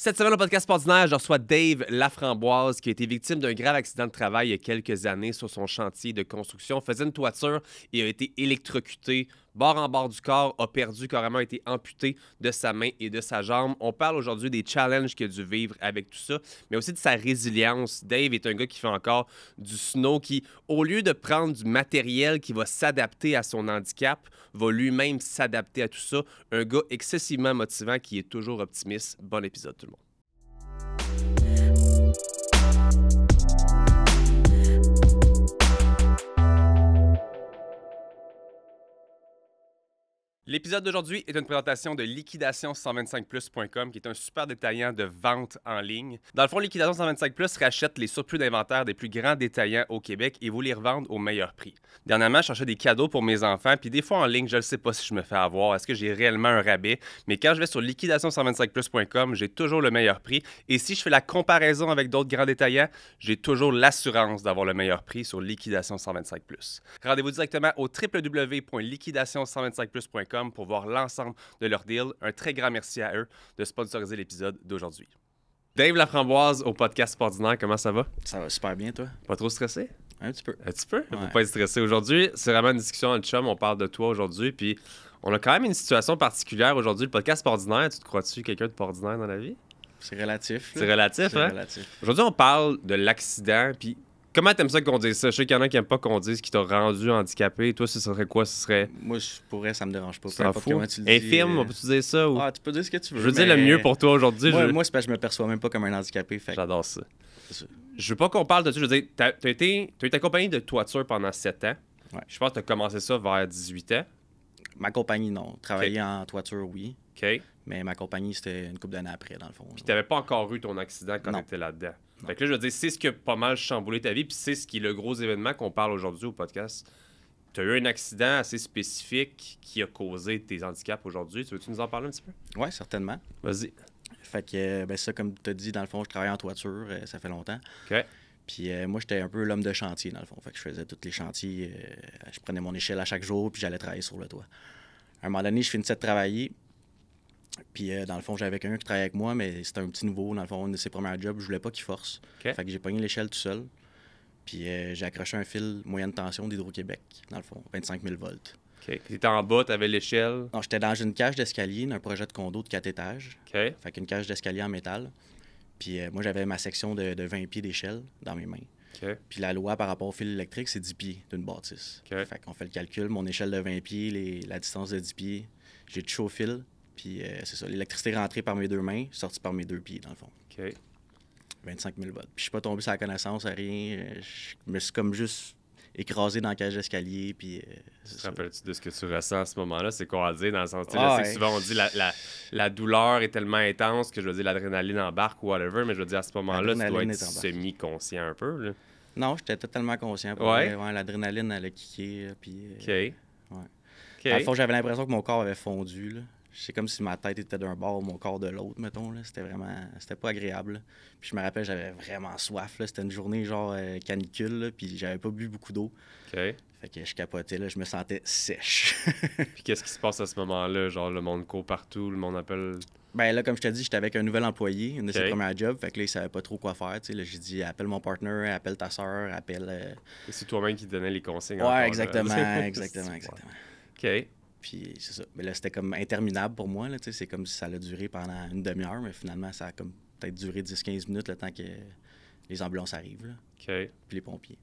Cette semaine, au podcast ordinaire, je reçois Dave Laframboise, qui a été victime d'un grave accident de travail il y a quelques années sur son chantier de construction. Faisait une toiture et a été électrocuté, bord en bord du corps, a perdu, carrément été amputé de sa main et de sa jambe. On parle aujourd'hui des challenges qu'il a dû vivre avec tout ça, mais aussi de sa résilience. Dave est un gars qui fait encore du snow, qui, au lieu de prendre du matériel qui va s'adapter à son handicap, va lui-même s'adapter à tout ça. Un gars excessivement motivant qui est toujours optimiste. Bon épisode, tout le monde. L'épisode d'aujourd'hui est une présentation de liquidation125plus.com, qui est un super détaillant de vente en ligne. Dans le fond, Liquidation 125 Plus rachète les surplus d'inventaire des plus grands détaillants au Québec et vous les revendent au meilleur prix. Dernièrement, je cherchais des cadeaux pour mes enfants, puis des fois en ligne, je ne sais pas si je me fais avoir, est-ce que j'ai réellement un rabais, mais quand je vais sur liquidation125plus.com, j'ai toujours le meilleur prix. Et si je fais la comparaison avec d'autres grands détaillants, j'ai toujours l'assurance d'avoir le meilleur prix sur Liquidation 125 Plus. Rendez-vous directement au www.liquidation125plus.com pour voir l'ensemble de leurs deals. Un très grand merci à eux de sponsoriser l'épisode d'aujourd'hui. Dave Laframboise au podcast Ordinaire, comment ça va? Ça va super bien, toi? Pas trop stressé? Un petit peu. Un petit peu? Faut Ouais. pas être stressé aujourd'hui. C'est vraiment une discussion entre chum, on parle de toi aujourd'hui, puis on a quand même une situation particulière aujourd'hui. Le podcast Ordinaire, tu te crois-tu quelqu'un de pas ordinaire dans la vie? C'est relatif. C'est relatif, C'est hein? relatif. Aujourd'hui, on parle de l'accident, puis comment t'aimes ça qu'on dise ça? Je sais qu'il y en a qui n'aiment pas qu'on dise qui t'a rendu handicapé. Toi, ce serait quoi? Ce serait... Moi, pour vrai, ça me dérange pas. Tu Peu t'en importe fous? comment tu le dis. Infirme, on peut-tu dire ça? Ou... Ah, tu peux dire ce que tu veux. Je veux dire mais le mieux pour toi aujourd'hui. Moi, c'est parce que je me perçois même pas comme un handicapé. Fait que J'adore ça. c'est ça. Je veux pas qu'on parle de ça. Je veux dire, t'as été accompagné de toiture pendant 7 ans. Ouais. Je pense que t'as commencé ça vers 18 ans. Ma compagnie, non. Travailler en toiture, oui. OK. Mais ma compagnie, c'était une couple d'années après, dans le fond. Puis t'avais pas encore eu ton accident quand Non. t'étais là-dedans. Non. Fait que là, je veux dire, c'est ce qui a pas mal chamboulé ta vie, puis c'est ce qui est le gros événement qu'on parle aujourd'hui au podcast. T'as eu un accident assez spécifique qui a causé tes handicaps aujourd'hui. Tu veux-tu nous en parler un petit peu? Oui, certainement. Vas-y. Fait que, ben ça, comme tu as dit, dans le fond, je travaille en toiture, ça fait longtemps. OK. Puis moi, j'étais un peu l'homme de chantier, dans le fond. Fait que je faisais tous les chantiers. Je prenais mon échelle à chaque jour, puis j'allais travailler sur le toit. À un moment donné, je finissais de travailler. Puis dans le fond, j'avais quelqu'un qui travaillait avec moi, mais c'était un petit nouveau. Dans le fond, un de ses premiers jobs, je voulais pas qu'il force. OK. Fait que j'ai pogné l'échelle tout seul. Puis j'ai accroché un fil moyenne tension d'Hydro-Québec, dans le fond, 25 000 volts. OK. Puis t'étais en bas, t'avais l'échelle. Non, j'étais dans une cage d'escalier d'un projet de condo de 4 étages. OK. Fait qu'une cage d'escalier en métal. Puis moi, j'avais ma section de 20 pieds d'échelle dans mes mains. OK. Puis la loi par rapport au fil électrique, c'est 10 pieds d'une bâtisse. OK. Fait qu'on fait le calcul, mon échelle de 20 pieds, la distance de 10 pieds, j'ai touché au fil. Puis c'est ça, l'électricité rentrée par mes deux mains, sortie par mes deux pieds, dans le fond. OK. 25 000 volts. Puis je suis pas tombé sur la connaissance, à rien. Je me suis comme juste écrasé dans la cage d'escalier, puis c'est Tu te ça. rappelles-tu de ce que tu ressens à ce moment-là? C'est quoi à dire dans le sens... tu sais, Ah, je sais que souvent on dit la douleur est tellement intense que je veux dire l'adrénaline embarque ou whatever, mais je veux dire à ce moment-là, tu dois L'adrénaline être est embarquée. semi-conscient un peu. Là. Non, j'étais totalement conscient. Pour Ouais? vrai. Ouais, l'adrénaline, elle a kické, puis... OK. Ouais. OK. Dans le fond, j'avais l'impression que mon corps avait fondu, là. C'est comme si ma tête était d'un bord, mon corps de l'autre, mettons. Là. C'était pas agréable. Là. Puis je me rappelle, j'avais vraiment soif. Là. C'était une journée genre canicule, là, puis j'avais pas bu beaucoup d'eau. OK. Fait que je capotais, là. Je me sentais sèche. Puis qu'est-ce qui se passe à ce moment-là? Genre, le monde court partout, le monde appelle... Ben là, comme je te dis, j'étais avec un nouvel employé, une de ses OK. premiers jobs. Fait que là, il savait pas trop quoi faire. Tu sais, là, j'ai dit, appelle mon partner, appelle ta soeur, appelle... C'est toi-même qui te donnais les consignes. Ouais, encore, là. exactement, Ouais. exactement. OK. Puis c'est ça. Mais là, c'était comme interminable pour moi. Là, tu sais, c'est comme si ça allait durer pendant une demi-heure, mais finalement, ça a comme peut-être duré 10-15 minutes le temps que les ambulances arrivent, là, OK. puis les pompiers.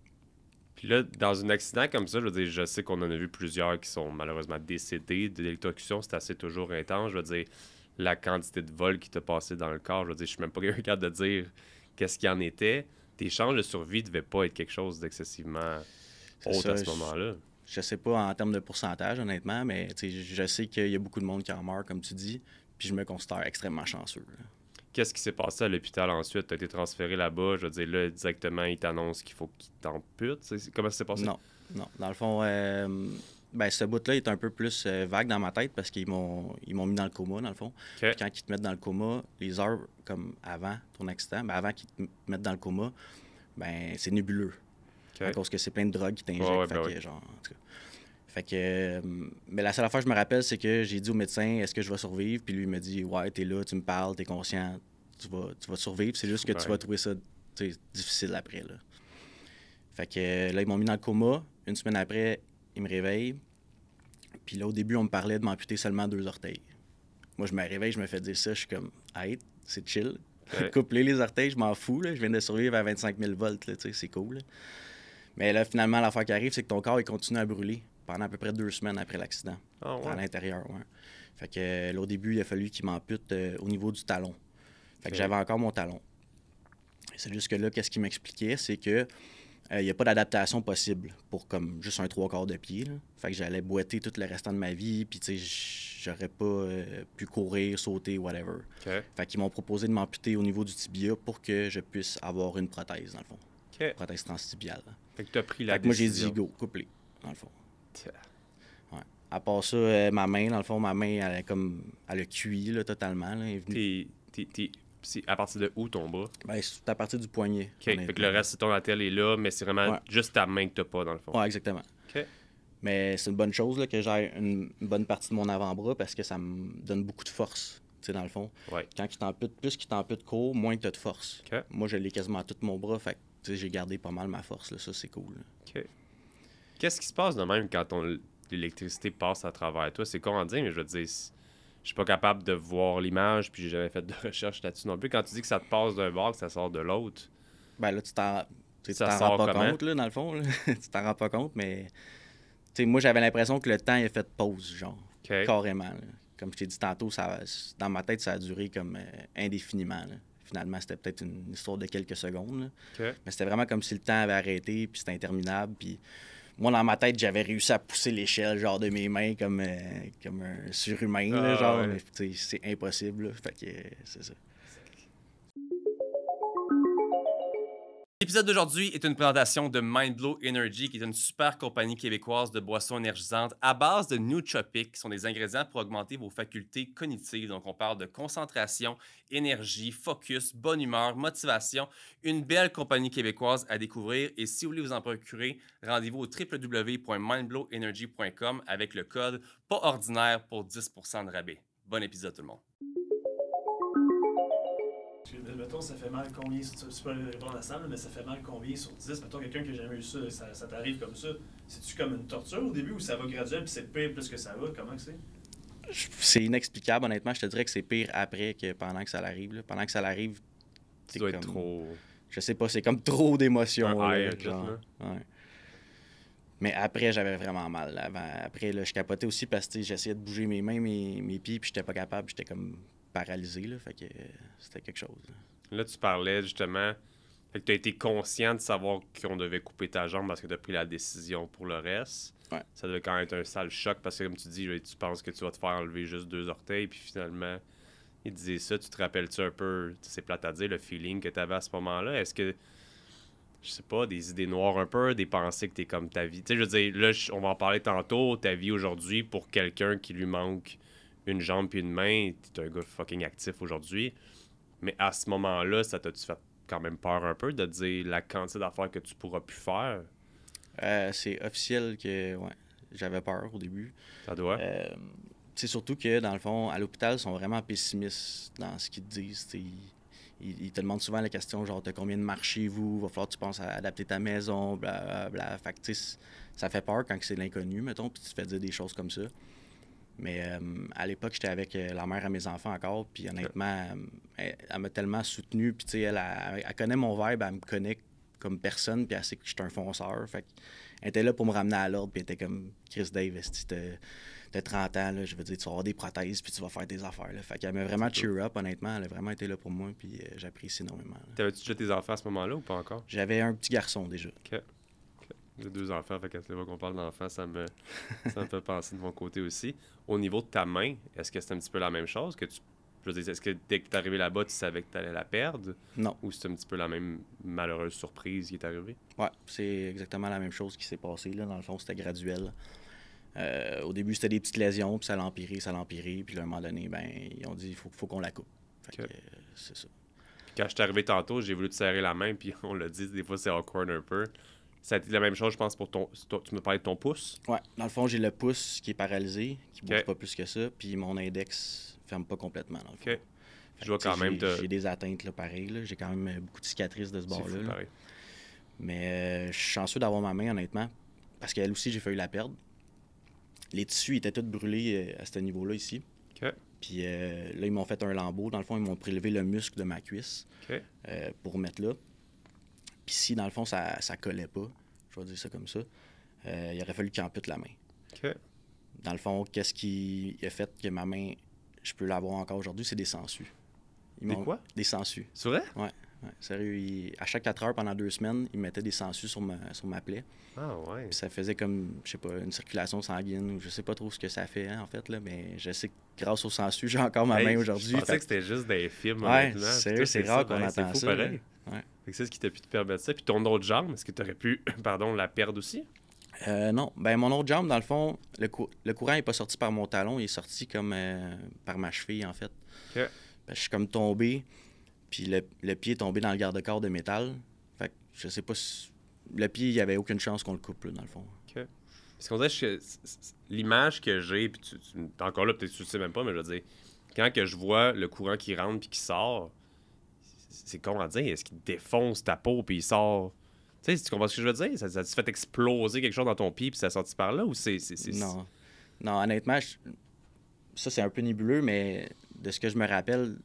Puis là, dans un accident comme ça, je veux dire, je sais qu'on en a vu plusieurs qui sont malheureusement décédés de l'électrocution. C'est assez toujours intense. Je veux dire, la quantité de vol qui t'a passé dans le corps, je veux dire, je suis même pas capable de dire qu'est-ce qu'il en était. Tes chances de survie devaient pas être quelque chose d'excessivement C'est haute ça, à ce moment-là. Je sais pas en termes de pourcentage, honnêtement, mais tu sais, je sais qu'il y a beaucoup de monde qui en meurt, comme tu dis, puis je me considère extrêmement chanceux, là. Qu'est-ce qui s'est passé à l'hôpital ensuite? Tu as été transféré là-bas. Je veux dire, là, directement, ils t'annoncent qu'il faut qu'ils t'amputent. Comment ça s'est passé? Non. Dans le fond, ben, ce bout-là est un peu plus vague dans ma tête parce qu'ils m'ont mis dans le coma, dans le fond. OK. Puis quand ils te mettent dans le coma, les heures comme avant ton accident, ben, avant qu'ils te mettent dans le coma, ben c'est nébuleux. OK. À cause que c'est plein de drogues qui t'injectent. Ouais, fait ben que, oui. genre, en tout cas. Fait que, mais la seule affaire que je me rappelle, c'est que j'ai dit au médecin, est-ce que je vais survivre? Puis lui, il m'a dit, ouais, t'es là, tu me parles, t'es conscient, tu vas survivre. C'est juste que tu vas trouver ça difficile après. Là. Fait que là, ils m'ont mis dans le coma. Une semaine après, ils me réveillent. Puis là, au début, on me parlait de m'amputer seulement 2 orteils. Moi, je me réveille, je me fais dire ça. Je suis comme, hey, c'est chill. Ouais. Couper les orteils, je m'en fous. Là. Je viens de survivre à 25 000 volts. Là, c'est cool. Là. Mais là, finalement, l'affaire qui arrive, c'est que ton corps, il continue à brûler pendant à peu près 2 semaines après l'accident. Oh, ouais. À l'intérieur, ouais. Fait que là, au début, il a fallu qu'il m'ampute au niveau du talon. Fait que j'avais encore mon talon. C'est juste que là, qu'est-ce qu'il m'expliquait, c'est que il n'y a pas d'adaptation possible pour comme juste un 3/4 de pied. Là. Fait que j'allais boiter tout le restant de ma vie, puis tu sais, j'aurais pas pu courir, sauter, whatever. OK. Fait qu'ils m'ont proposé de m'amputer au niveau du tibia pour que je puisse avoir une prothèse, dans le fond. OK. Prothèse transtibiale. Fait que tu as pris la Fait que moi, j'ai décision. dit go, couplé, dans le fond. Tiens. Ouais. À part ça, ma main, dans le fond, elle a cuit là, totalement. Là, elle est venue... C'est à partir de où ton bras? Ben, c'est à partir du poignet. OK. Fait que le reste, c'est ton attel est là, mais c'est vraiment juste ta main que t'as pas, dans le fond. Ouais, exactement. OK. Mais c'est une bonne chose là, que j'ai une bonne partie de mon avant-bras parce que ça me donne beaucoup de force, tu sais, dans le fond. Ouais. Quand il t'ampute, plus qu'il t'ampute court, moins tu as de force. OK. Moi, je l'ai quasiment tout mon bras, fait que tu sais, j'ai gardé pas mal ma force, là. Ça, c'est cool. Là. OK. Qu'est-ce qui se passe de même quand l'électricité passe à travers toi? C'est con à dire, mais je veux dire, je suis pas capable de voir l'image, puis j'ai jamais fait de recherche là-dessus non plus. Quand tu dis que ça te passe d'un bord, que ça sort de l'autre, Ben là, tu t'en Ça rends sort pas comment? compte, là, dans le fond. Là. Tu t'en rends pas compte, mais tu sais, moi, j'avais l'impression que le temps il a fait pause, genre, OK. carrément. Là. Comme je t'ai dit tantôt, dans ma tête, ça a duré comme indéfiniment. Là. Finalement, c'était peut-être une histoire de quelques secondes. Là. OK. Mais c'était vraiment comme si le temps avait arrêté, puis c'était interminable. Puis moi, dans ma tête, j'avais réussi à pousser l'échelle, genre, de mes mains comme un surhumain, là, genre. ouais. Mais tu sais, c'est impossible, là. Fait que c'est ça. L'épisode d'aujourd'hui est une présentation de Mindblow Energy, qui est une super compagnie québécoise de boissons énergisantes à base de nootropics, qui sont des ingrédients pour augmenter vos facultés cognitives. Donc, on parle de concentration, énergie, focus, bonne humeur, motivation. Une belle compagnie québécoise à découvrir. Et si vous voulez vous en procurer, rendez-vous au www.mindblowenergy.com avec le code PASORDINAIRE pour 10% de rabais. Bon épisode tout le monde. Mettons, ça fait mal combien, tu peux répondre à ça, mais ça fait mal combien sur 10? Mettons, quelqu'un qui n'a jamais eu ça t'arrive comme ça. C'est-tu comme une torture au début ou ça va graduel puis c'est pire plus que ça va? Comment que c'est? C'est inexplicable, honnêtement. Je te dirais que c'est pire après que pendant que ça l'arrive. Là. Pendant que ça l'arrive, Tu dois être trop... Je sais pas, c'est comme trop d'émotions. Un là, high, genre. là. Ouais. Mais après, j'avais vraiment mal. Après, là, je capotais aussi parce que j'essayais de bouger mes mains, mes pieds, puis j'étais pas capable. J'étais comme paralysé. Là, fait que c'était quelque chose. Là, tu parlais justement, fait que tu as été conscient de savoir qu'on devait couper ta jambe parce que tu as pris la décision pour le reste. Ouais. Ça devait quand même être un sale choc parce que, comme tu dis, tu penses que tu vas te faire enlever juste 2 orteils, puis finalement, il disait ça. Tu te rappelles-tu un peu, c'est plate à dire, le feeling que tu avais à ce moment-là? Est-ce que, je sais pas, des idées noires un peu, des pensées que t'es comme ta vie? Tu sais, je veux dire, là, on va en parler tantôt, ta vie aujourd'hui, pour quelqu'un qui lui manque une jambe puis une main, t'es un gars fucking actif aujourd'hui. Mais à ce moment-là, ça t'a-tu fait quand même peur un peu de dire la quantité d'affaires que tu pourras plus faire? C'est officiel que j'avais peur au début. Ça doit. C'est surtout que, dans le fond, à l'hôpital, ils sont vraiment pessimistes dans ce qu'ils te disent. Ils te demandent souvent la question, genre, t'as combien de marches chez vous? Va falloir que tu penses à adapter ta maison, blablabla. Fait que, tu sais, ça fait peur quand c'est l'inconnu, mettons, puis tu te fais dire des choses comme ça. Mais à l'époque, j'étais avec la mère à mes enfants encore, puis honnêtement, elle m'a tellement soutenu, puis tu sais, elle connaît mon vibe, elle me connaît comme personne, puis elle sait que je suis un fonceur. Fait qu'elle était là pour me ramener à l'ordre, puis elle était comme Chris Dave, si t'as 30 ans, là, je veux dire, tu vas avoir des prothèses, puis tu vas faire tes affaires. Là. Fait qu'elle m'a vraiment cheer up, honnêtement, elle a vraiment été là pour moi, puis j'apprécie énormément. Là. T'avais-tu déjà tes enfants à ce moment-là ou pas encore? J'avais un petit garçon déjà. OK. J'ai 2 enfants, fait qu'à chaque fois qu'on parle d'enfants, ça me fait penser de mon côté aussi. Au niveau de ta main, est-ce que c'est un petit peu la même chose? Je veux dire, est-ce que dès que t'es arrivé là-bas, tu savais que t'allais la perdre? Non. Ou c'est un petit peu la même malheureuse surprise qui est arrivée? Ouais, c'est exactement la même chose qui s'est passée. Là. Dans le fond, c'était graduel. Au début, c'était des petites lésions, puis ça l'a empiré. Puis là, à un moment donné, ben, ils ont dit il faut qu'on la coupe. Fait que, c'est ça. Puis quand je suis arrivé tantôt, j'ai voulu te serrer la main, puis on l'a dit, des fois, c'est awkward un peu. Ça a été la même chose, je pense, pour tu me parlais de ton pouce? Ouais, dans le fond, j'ai le pouce qui est paralysé, qui bouge pas plus que ça, puis mon index ferme pas complètement, dans le fond. OK. Je vois quand même... J'ai des atteintes, là, pareil. Là. J'ai quand même beaucoup de cicatrices de ce bord-là. Là. Mais je suis chanceux d'avoir ma main, honnêtement, parce qu'elle aussi, j'ai failli la perdre. Les tissus étaient tous brûlés à ce niveau-là, ici. OK. Puis là, ils m'ont fait un lambeau. Dans le fond, ils m'ont prélevé le muscle de ma cuisse pour mettre là. Puis si, dans le fond, ça collait pas, je vais dire ça comme ça, il aurait fallu qu'il ampute la main. OK. Dans le fond, qu'est-ce qui a fait que ma main, je peux l'avoir encore aujourd'hui, c'est des sangsues. Des quoi? Des sangsues. C'est vrai? Ouais. Sérieux, à chaque 4 heures, pendant 2 semaines, ils mettaient des sangsues sur ma plaie. Ah ouais. Puis ça faisait comme, je sais pas, une circulation sanguine, ou je sais pas trop ce que ça fait, hein, en fait, là, mais je sais que grâce aux sangsues, j'ai encore ma main aujourd'hui. Je pensais que c'était juste des films, ouais, honnêtement. Sérieux, c'est rare qu'on entend ça. Pareil. Ouais. C'est ce qui t'a pu te permettre ça. Puis ton autre jambe, est-ce que tu aurais pu, la perdre aussi? Non. Ben mon autre jambe, dans le fond, le courant n'est pas sorti par mon talon, il est sorti comme par ma cheville, en fait. OK. Je suis comme tombé, puis le pied est tombé dans le garde-corps de métal. Fait que je sais pas si... Le pied, il n'y avait aucune chance qu'on le coupe, là, dans le fond. OK. Parce qu'on dirait que l'image que j'ai, puis encore là, peut-être que tu le sais même pas, mais je veux dire, quand que je vois le courant qui rentre puis qui sort, c'est con à dire, est-ce qu'il défonce ta peau puis il sort... Tu sais, tu comprends ce que je veux dire? Ça te fait exploser quelque chose dans ton pied puis ça a sorti par là ou c'est... Non. Non, honnêtement, ça c'est un peu nébuleux, mais de ce que je me rappelle,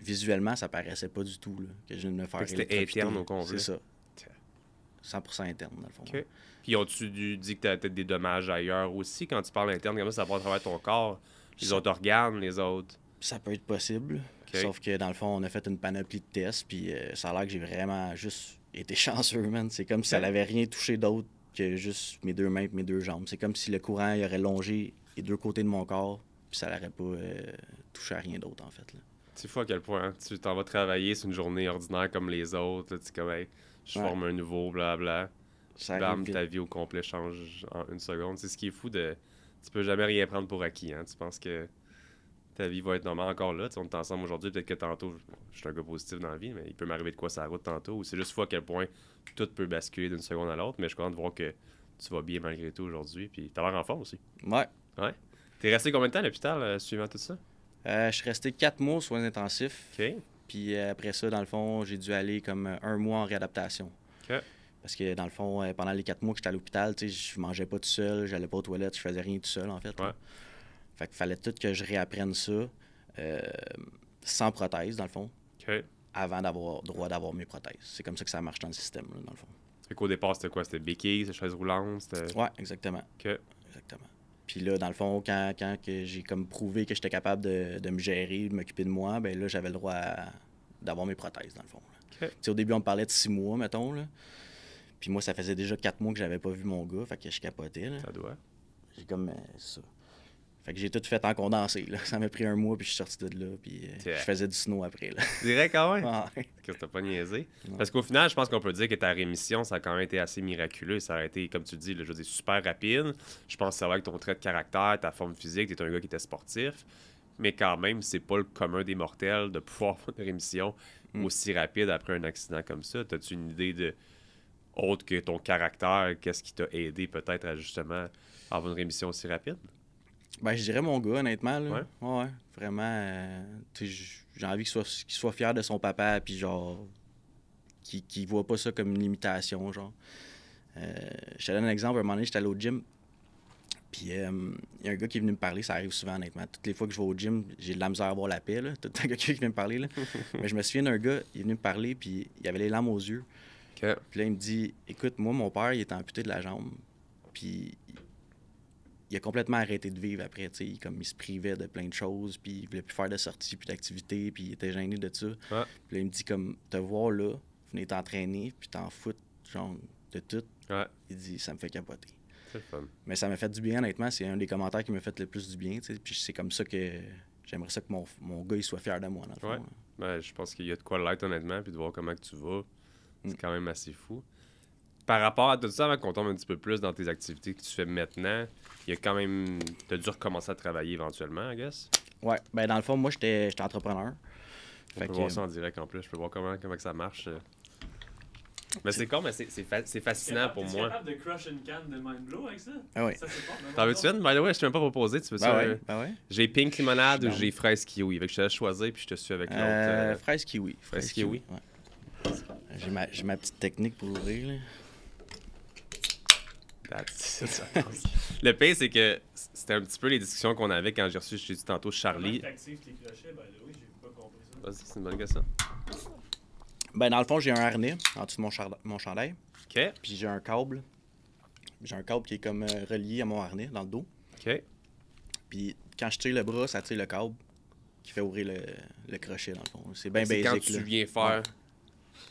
visuellement, ça paraissait pas du tout là, que je viens de me faire électrocuter. C'était interne au complet. C'est ça. 100% interne, dans le fond. OK. Puis ont-tu dit que tu as peut-être des dommages ailleurs aussi? Quand tu parles interne, comme ça va à travers ton corps, les autres organes, les autres... Ça peut être possible. Okay. Sauf que dans le fond, on a fait une panoplie de tests, puis ça a l'air que j'ai vraiment juste été chanceux, man. C'est comme si ça n'avait rien touché d'autre que juste mes 2 mains et mes 2 jambes. C'est comme si le courant il aurait longé les 2 côtés de mon corps, puis ça n'aurait pas touché à rien d'autre, en fait. Là. C'est fou à quel point hein? Tu t'en vas travailler sur une journée ordinaire comme les autres. Tu comme, hey, je forme un nouveau, blabla. Bam, ta vie au complet change en 1 seconde. C'est ce qui est fou de... Tu peux jamais rien prendre pour acquis. Hein? Tu penses que ta vie va être normale encore là. On est ensemble aujourd'hui, peut-être que tantôt, je suis un gars positif dans la vie, mais il peut m'arriver de quoi sur la route tantôt. Ou c'est juste fou à quel point tout peut basculer d'une seconde à l'autre. Mais je suis content de voir que tu vas bien malgré tout aujourd'hui. Puis t'as l'air en forme aussi. Ouais. T'es resté combien de temps à l'hôpital suivant tout ça? Je suis resté 4 mois aux soins intensifs. OK. Puis après ça, dans le fond, j'ai dû aller comme 1 mois en réadaptation. OK. Parce que dans le fond, pendant les 4 mois que j'étais à l'hôpital, je mangeais pas tout seul, j'allais pas aux toilettes, je faisais rien tout seul, en fait. Ouais. Fait qu'il fallait tout que je réapprenne ça sans prothèse, dans le fond, avant d'avoir droit d'avoir mes prothèses. C'est comme ça que ça marche dans le système, là, dans le fond. Fait qu'au départ, c'était quoi? C'était béquille, c'était chaise roulante? Ouais, exactement. OK. Exactement. Puis là, dans le fond, quand que j'ai comme prouvé que j'étais capable de me gérer, de m'occuper de moi, ben là, j'avais le droit d'avoir mes prothèses, dans le fond. Au début, on me parlait de 6 mois, mettons, là. Puis moi, ça faisait déjà 4 mois que j'avais pas vu mon gars, fait que je capotais, là. Ça doit. J'ai comme ça. Fait que j'ai tout fait en condensé, là. Ça m'a pris 1 mois, puis je suis sorti de là, puis je faisais du snow après, là. Direct, quand même? Ouais. Que t'as pas niaisé. Non. Parce qu'au final, je pense qu'on peut dire que ta rémission, ça a quand même été assez miraculeux. Ça a été, comme tu dis, là, je veux dire, super rapide. Je pense que ça va avec ton trait de caractère, ta forme physique, t'es un gars qui était sportif. Mais quand même, c'est pas le commun des mortels de pouvoir faire une rémission aussi rapide après un accident comme ça. T'as-tu une idée de autre que ton caractère, qu'est-ce qui t'a aidé peut-être à justement avoir une rémission aussi rapide? Ben, je dirais mon gars, honnêtement. Là. Ouais. Ouais, vraiment. J'ai envie qu'il soit fier de son papa, puis genre, qu'il voit pas ça comme une limitation, genre. Je te donne un exemple. À un moment donné, j'étais allé au gym, puis il y a un gars qui est venu me parler. Ça arrive souvent, honnêtement. Toutes les fois que je vais au gym, j'ai de la misère à avoir la paix, là. Tout le temps quelqu'un qui vient me parler, là. Mais je me souviens d'un gars, il est venu me parler, puis il avait les larmes aux yeux. Okay. Puis là, il me dit, écoute, moi, mon père, il est amputé de la jambe, puis il a complètement arrêté de vivre après, tu sais, comme il se privait de plein de choses, puis il voulait plus faire de sorties, puis d'activités, puis il était gêné de ça. Ouais. Puis là, il me dit, comme, te voir là, venir t'entraîner, puis t'en foutre, genre, de tout. Ouais. Il dit, ça me fait capoter. C'est le fun. Mais ça m'a fait du bien, honnêtement. C'est un des commentaires qui m'a fait le plus du bien, tu sais. Puis c'est comme ça que j'aimerais ça que mon gars, il soit fier de moi, dans le fond. Ouais. Ben, je pense qu'il y a de quoi l'être, honnêtement, puis de voir comment que tu vas. C'est quand même assez fou. Par rapport à tout ça, avant qu'on tombe un petit peu plus dans tes activités que tu fais maintenant, il y a quand même... T'as dû recommencer à travailler éventuellement, I guess? Ouais. Ben, dans le fond, moi, j'étais entrepreneur. On peut voir ça en direct en plus. Je peux voir comment que ça marche. Mais c'est con, mais c'est fascinant pour T'es moi. capable de crush une canne de Mind Blow avec ça? Ah oui. Ça, c'est fort. T'en veux-tu une? By the way, je t'ai même pas proposé. Tu veux ça? Ben ouais. J'ai pink limonade ou Je suis j'ai fraise kiwi. Fait que je te laisse choisir puis je te suis avec l'autre. Fraise kiwi. Fraise kiwi. Ouais. J'ai ma petite technique pour ouvrir, là. Le pire, c'est que c'était un petit peu les discussions qu'on avait quand j'ai reçu, je t'ai dit tantôt, Comment Charlie. t'actives tes crochets? Ben oui, j'ai pas compris ça. Vas-y, c'est une bonne question. Ben, dans le fond, j'ai un harnais en dessous de mon chandail. OK. Puis j'ai un câble. J'ai un câble qui est comme relié à mon harnais dans le dos. OK. Puis quand je tire le bras, ça tire le câble qui fait ouvrir le crochet, dans le fond. C'est bien C'est basic. quand tu là. viens faire. Ouais.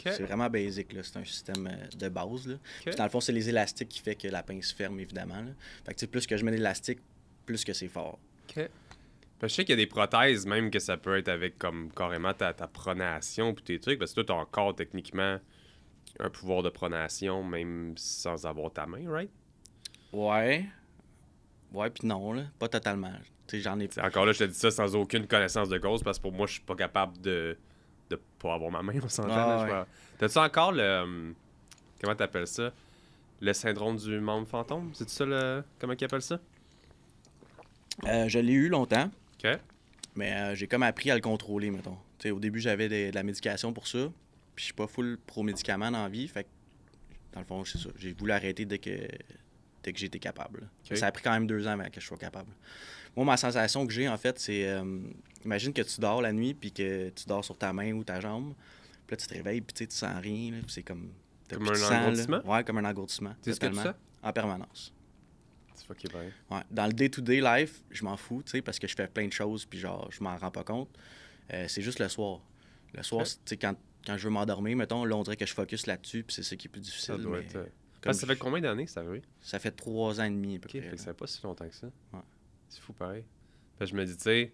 OK. C'est vraiment basic, là. C'est un système de base, là. OK. Puis dans le fond, c'est les élastiques qui fait que la pince ferme, évidemment, là. Fait que tu sais, plus que je mets d'élastique, plus que c'est fort. OK. Je sais qu'il y a des prothèses, même que ça peut être avec comme carrément ta pronation puis tes trucs, parce que toi, t'as encore techniquement un pouvoir de pronation, même sans avoir ta main, right? Ouais. Ouais, puis non, là. Pas totalement. Tu sais, j'en ai... T'sais, encore là, je te dis ça sans aucune connaissance de cause, parce que pour moi, je suis pas capable de pas avoir ma main, on s'entend. Ah, là, T'as-tu encore le... Comment t'appelles ça? Le syndrome du membre fantôme? C'est ça le... Comment ils appellent ça? Je l'ai eu longtemps. OK. Mais j'ai comme appris à le contrôler, mettons. T'sais, au début, j'avais de la médication pour ça. Puis je suis pas full pro-médicament dans la vie. Fait que, dans le fond, c'est ça. J'ai voulu arrêter dès que j'étais capable. OK. Ça a pris quand même 2 ans avant que je sois capable. Moi, ma sensation que j'ai, en fait, c'est... imagine que tu dors la nuit, puis que tu dors sur ta main ou ta jambe. Puis là, tu te réveilles, puis tu sens rien. Là, puis c'est comme... t'as Comme plus de un sang, là. engourdissement? Ouais, comme un engourdissement. C'est ce que tu totalement. sens? En permanence. C'est fucké bien. Ouais. Dans le day-to-day life, je m'en fous, tu sais, parce que je fais plein de choses, puis genre, je m'en rends pas compte. C'est juste le soir. Le soir, Ok. tu sais, quand je veux m'endormir, mettons, là, on dirait que je focus là-dessus, puis c'est ça qui est plus difficile. Ça doit mais être... comme Parce que ça fait combien d'années que ça arrivé? ça fait 3 ans et demi, à peu OK, près. fait que ça fait pas si longtemps que ça. Ouais. C'est fou pareil. Fait que je me dis, tu sais,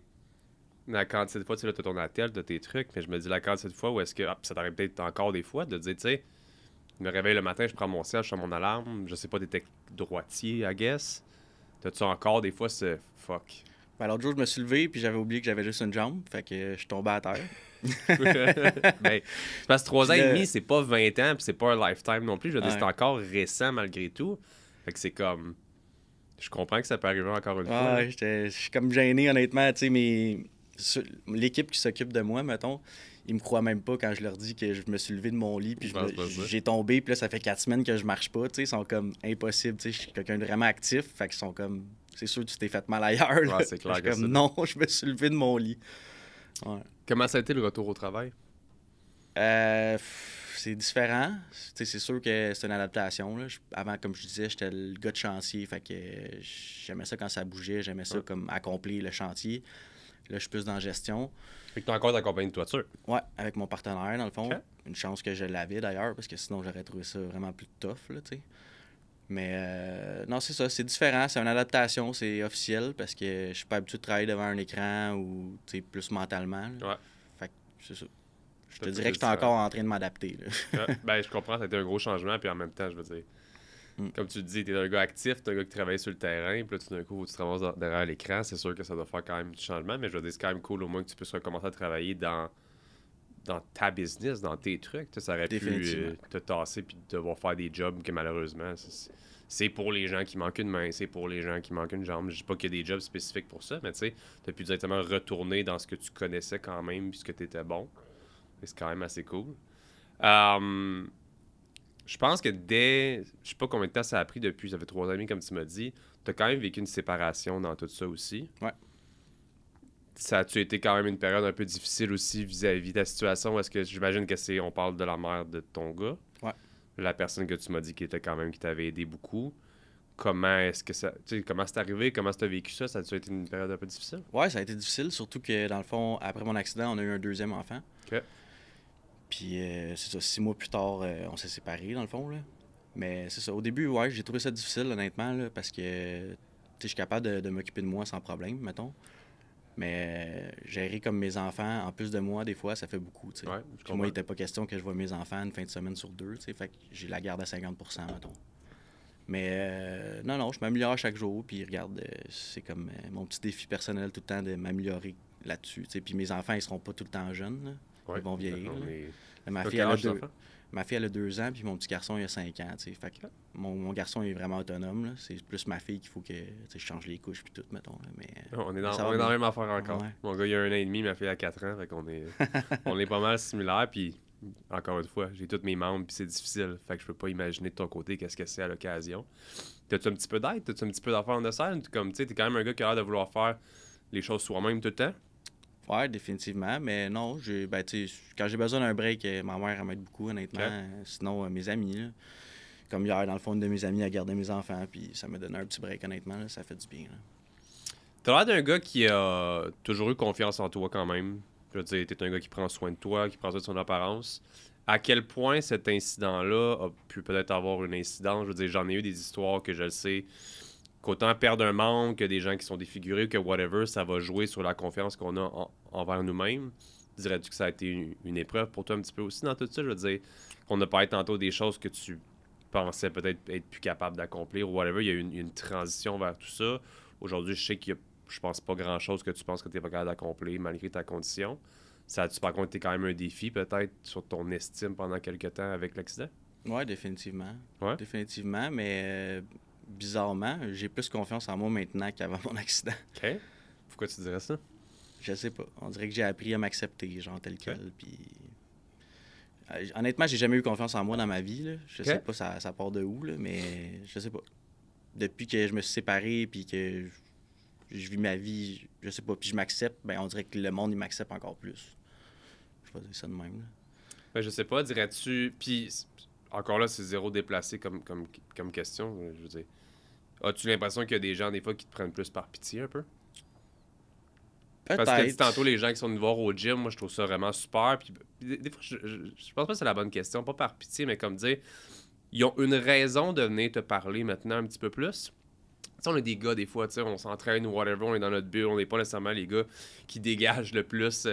la quantité de fois, tu sais, là, t'as ton attel, t'as tes trucs, mais je me dis la quantité de fois où est-ce que... ça t'arrive peut-être encore des fois de dire, tu sais, je me réveille le matin, je prends mon siège, je fais mon alarme, je sais pas, t'es droitier, I guess. T'as-tu encore des fois ce fuck? Ben, l'autre jour, je me suis levé, puis j'avais oublié que j'avais juste une jambe, fait que je suis tombé à terre. Ben, c'est parce que 3 ans Puis et là- demi, c'est pas 20 ans, puis c'est pas un lifetime non plus. Je veux dire, Ouais. c'est encore récent malgré tout. Fait que c'est comme... Je comprends que ça peut arriver encore une fois. là. Ouais, je suis comme gêné, honnêtement, tu sais, l'équipe qui s'occupe de moi, mettons, ils me croient même pas quand je leur dis que je me suis levé de mon lit, puis Je pense pas ça. j'ai tombé, puis là, ça fait 4 semaines que je marche pas, tu sais, ils sont comme impossible, tu sais, je suis quelqu'un de vraiment actif, fait qu'ils sont comme, c'est sûr que tu t'es fait mal ailleurs, là. Ouais, c'est clair Je suis que comme, ça. non, je me suis levé de mon lit. Ouais. Comment ça a été le retour au travail? C'est différent. Tu sais, c'est sûr que c'est une adaptation. Là. Avant, comme je disais, j'étais le gars de chantier. Fait que j'aimais ça quand ça bougeait. J'aimais ça Ouais. comme accomplir le chantier. Là, je suis plus dans la gestion. Fait que t'as encore ta compagnie de toiture. Ouais, avec mon partenaire, dans le fond. Ok. Une chance que je l'avais d'ailleurs, parce que sinon, j'aurais trouvé ça vraiment plus tough, là, tu sais. Mais non, c'est ça, c'est différent. C'est une adaptation, c'est officiel, parce que je suis pas habitué de travailler devant un écran ou, tu sais, plus mentalement. là. Ouais. Fait que c'est ça. Je te C'est dirais que j'étais différent. encore en train de m'adapter, là. Ouais, ben, je comprends, ça a été un gros changement, puis en même temps, je veux dire, Mm. comme tu dis, t'es un gars actif, t'es un gars qui travaille sur le terrain, puis là, tout d'un coup, tu te ramasses derrière l'écran, c'est sûr que ça doit faire quand même du changement, mais je veux dire, c'est quand même cool au moins que tu puisses recommencer à travailler dans ta business, dans tes trucs. Tu sais, ça aurait pu Définitivement. te tasser puis devoir faire des jobs que malheureusement, c'est pour les gens qui manquent une main, c'est pour les gens qui manquent une jambe. Je dis pas qu'il y a des jobs spécifiques pour ça, mais tu sais, tu as pu directement retourner dans ce que tu connaissais quand même, puisque tu étais bon. Et c'est quand même assez cool. Je pense que je sais pas combien de temps ça a pris depuis, ça fait 3 ans et demi, comme tu m'as dit, tu as quand même vécu une séparation dans tout ça aussi. Ouais. Ça a-tu été quand même une période un peu difficile aussi vis-à-vis de ta situation? Est-ce que j'imagine que on parle de la mère de ton gars? Ouais. La personne que tu m'as dit qui t'avait aidé beaucoup. Comment est-ce que ça. Tu sais, comment c'est arrivé? Comment tu as vécu ça? Ça a-tu été une période un peu difficile? Ouais, ça a été difficile, surtout que dans le fond, après mon accident, on a eu un deuxième enfant. OK. Puis c'est ça, 6 mois plus tard, on s'est séparés dans le fond, là. Mais c'est ça, au début, ouais, j'ai trouvé ça difficile, honnêtement, là, parce que tu sais, je suis capable de m'occuper de moi sans problème, mettons. Mais gérer comme mes enfants, en plus de moi, des fois, ça fait beaucoup, tu sais. Ouais, je Puis comprends. moi, il n'était pas question que je vois mes enfants une fin de semaine sur 2, tu sais. Fait que j'ai la garde à 50 mettons. Mais non, je m'améliore chaque jour. Puis regarde, c'est comme mon petit défi personnel tout le temps de m'améliorer là-dessus. Tu sais. Puis mes enfants, ils seront pas tout le temps jeunes. Là. Ouais, Ils vont vieillir. on là. est... Ma T'as fille, quel elle a âge, deux, l'enfant? ma fille, elle a 2 ans, puis mon petit garçon, il a 5 ans. Tu sais. Fait que mon garçon est vraiment autonome. Là. C'est plus ma fille qu'il faut que tu sais, je change les couches puis tout, mettons. Là. Mais On est ça dans va la bien. même affaire encore. Ouais. Mon gars, il a 1 an et demi, ma fille a 4 ans. Fait qu'on est, on est pas mal similaires. Puis, encore une fois, j'ai tous mes membres, puis c'est difficile. Fait que je peux pas imaginer de ton côté qu'est-ce que c'est à l'occasion. T'as-tu un petit peu d'aide? T'as-tu un petit peu d'affaires en dessert? Comme, tu sais, t'es quand même un gars qui a l'air de vouloir faire les choses soi-même tout le temps. Ouais, définitivement. Mais non, tu sais, quand j'ai besoin d'un break, ma mère, elle m'aide beaucoup, honnêtement. Ok. Sinon, mes amis, là. Comme hier, dans le fond, une de mes amies a gardé mes enfants, puis ça m'a donné un petit break, honnêtement. Là. Ça fait du bien. Là. T'as l'air d'un gars qui a toujours eu confiance en toi quand même. Je veux dire, t'es un gars qui prend soin de toi, qui prend soin de son apparence. À quel point cet incident-là a pu peut-être avoir une incidence? Je veux dire, j'en ai eu des histoires que je le sais, qu'autant perdre un membre, que des gens qui sont défigurés, que whatever, ça va jouer sur la confiance qu'on a envers nous-mêmes. Dirais-tu que ça a été une épreuve pour toi un petit peu aussi dans tout ça? Je veux dire, qu'on a parlé tantôt des choses que tu pensais peut-être être plus capable d'accomplir ou whatever. Il y a eu une transition vers tout ça. Aujourd'hui, je sais qu'il y a, je pense pas grand-chose que tu penses que tu es pas capable d'accomplir malgré ta condition. Ça a-tu par contre été quand même un défi peut-être sur ton estime pendant quelques temps avec l'accident? Ouais, définitivement. Ouais. Définitivement, mais bizarrement, j'ai plus confiance en moi maintenant qu'avant mon accident. OK. Pourquoi tu dirais ça? Je sais pas. On dirait que j'ai appris à m'accepter, genre tel quel. Puis honnêtement, j'ai jamais eu confiance en moi dans ma vie. Là. Je sais pas ça part de où, là, mais je sais pas. Depuis que je me suis séparé puis que je vis ma vie, je sais pas, puis je m'accepte, ben on dirait que le monde il m'accepte encore plus. Je vais dire ça de même. Là. Ben, je sais pas, dirais-tu. Puis encore là, c'est zéro déplacé comme question. Je veux dire. As-tu l'impression qu'il y a des gens des fois qui te prennent plus par pitié un peu? Peut-être. Parce que tantôt, les gens qui sont venus voir au gym, moi, je trouve ça vraiment super. Puis, des fois, je pense pas que c'est la bonne question. Pas par pitié, mais comme dire, ils ont une raison de venir te parler maintenant un petit peu plus. Tu sais, on est des gars, des fois, tu sais, on s'entraîne ou whatever, on est dans notre bulle, on n'est pas nécessairement les gars qui dégagent le plus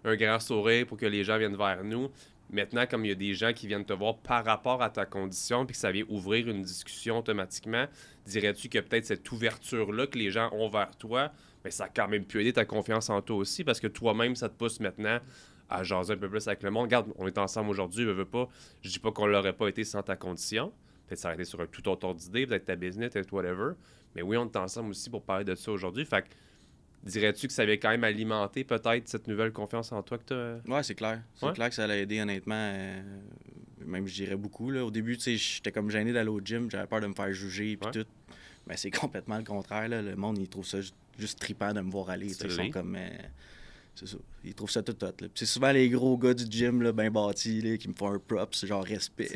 un grand sourire pour que les gens viennent vers nous. Maintenant, comme il y a des gens qui viennent te voir par rapport à ta condition puis que ça vient ouvrir une discussion automatiquement, dirais-tu que peut-être cette ouverture-là que les gens ont vers toi, bien, ça a quand même pu aider ta confiance en toi aussi parce que toi-même, ça te pousse maintenant à jaser un peu plus avec le monde. Regarde, on est ensemble aujourd'hui, veux pas. Je dis pas qu'on l'aurait pas été sans ta condition. Peut-être s'arrêter sur un tout autre ordre d'idée, peut-être ta business, peut-être whatever. Mais oui, on est ensemble aussi pour parler de ça aujourd'hui. Fait que dirais-tu que ça avait quand même alimenté peut-être cette nouvelle confiance en toi que tu as... Ouais, c'est clair. C'est clair que ça l'a aidé, honnêtement. Même, je dirais beaucoup. Là. Au début, tu sais, j'étais comme gêné d'aller au gym. J'avais peur de me faire juger puis tout. Mais c'est complètement le contraire. Là. Le monde, il trouve ça juste trippant de me voir aller. Ils sont comme... c'est ça. Ils trouvent ça tout hot. Là. C'est souvent les gros gars du gym, là, bien bâtis, là, qui me font un props, genre respect.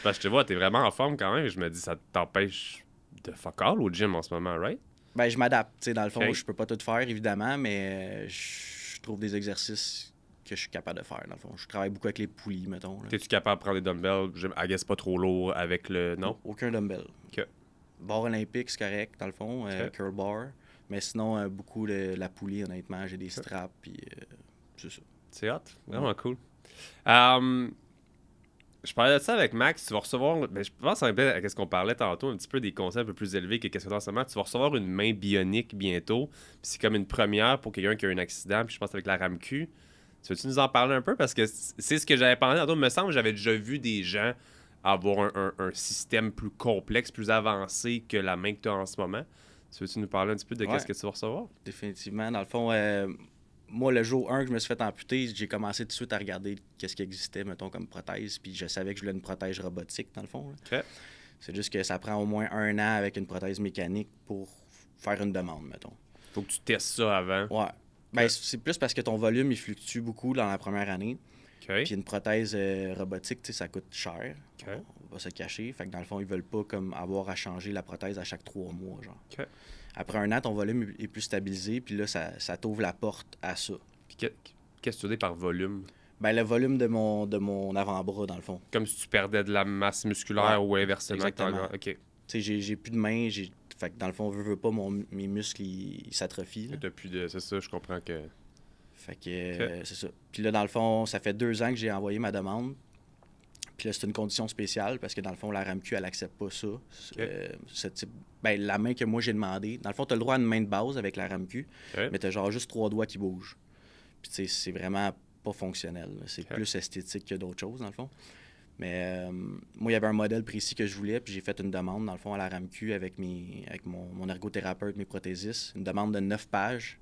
Parce que je te vois, t'es vraiment en forme quand même. Je me dis, ça t'empêche de fuck all au gym en ce moment, right? Ben, je m'adapte. Tu sais, dans le fond, je peux pas tout faire, évidemment, mais je trouve des exercices que je suis capable de faire, dans le fond. Je travaille beaucoup avec les poulies, mettons. Là. T'es-tu capable de prendre des dumbbells, I guess pas trop lourd avec le... Non? Aucun dumbbell. OK. Barre olympique, c'est correct, dans le fond. Curl bar. Mais sinon, beaucoup la poulie, honnêtement. J'ai des straps, puis c'est ça. C'est hot. Vraiment cool. Je parlais de ça avec Max. Tu vas recevoir... Ben, je pense que ça à ce qu'on parlait tantôt, un petit peu des concepts un peu plus élevés que qu'est-ce que tu as en ce moment. Tu vas recevoir une main bionique bientôt. Puis c'est comme une première pour quelqu'un qui a eu un accident. Puis je pense avec la RAMQ. Tu veux-tu nous en parler un peu? Parce que c'est ce que j'avais parlé tantôt. Il me semble que j'avais déjà vu des gens avoir un système plus complexe, plus avancé que la main que tu as en ce moment. Tu veux-tu nous parler un petit peu de qu'est-ce que tu vas recevoir? Définitivement. Dans le fond, moi, le jour 1 que je me suis fait amputer, j'ai commencé tout de suite à regarder qu'est-ce qui existait, mettons, comme prothèse. Puis je savais que je voulais une prothèse robotique, dans le fond. OK. C'est juste que ça prend au moins 1 an avec une prothèse mécanique pour faire une demande, mettons. Faut que tu testes ça avant. Ouais. Ben, c'est plus parce que ton volume, il fluctue beaucoup dans la première année. OK. Puis une prothèse robotique, ça coûte cher. OK. On va se cacher. Fait que dans le fond, ils veulent pas comme avoir à changer la prothèse à chaque 3 mois, genre. OK. Après 1 an, ton volume est plus stabilisé, puis là, ça t'ouvre la porte à ça. Puis qu'est-ce que tu dis par volume? Ben, le volume de mon avant-bras, dans le fond. Comme si tu perdais de la masse musculaire ou inversement. Exactement. OK. Tu sais, j'ai plus de main, fait que dans le fond, veux pas, mes muscles, ils s'atrophient. Là. T'as plus de... C'est ça, je comprends que... Fait que c'est ça. Puis là, dans le fond, ça fait 2 ans que j'ai envoyé ma demande. Puis là, c'est une condition spéciale parce que dans le fond, la RAMQ, elle accepte pas ça. Ce type... Ben, la main que moi j'ai demandé. Dans le fond, tu as le droit à une main de base avec la RAMQ, mais tu as genre juste 3 doigts qui bougent. Puis tu sais, c'est vraiment pas fonctionnel. C'est Ok. plus esthétique que d'autres choses, dans le fond. Mais moi, il y avait un modèle précis que je voulais, puis j'ai fait une demande, dans le fond, à la RAMQ avec mon ergothérapeute, mes prothésistes. Une demande de 9 pages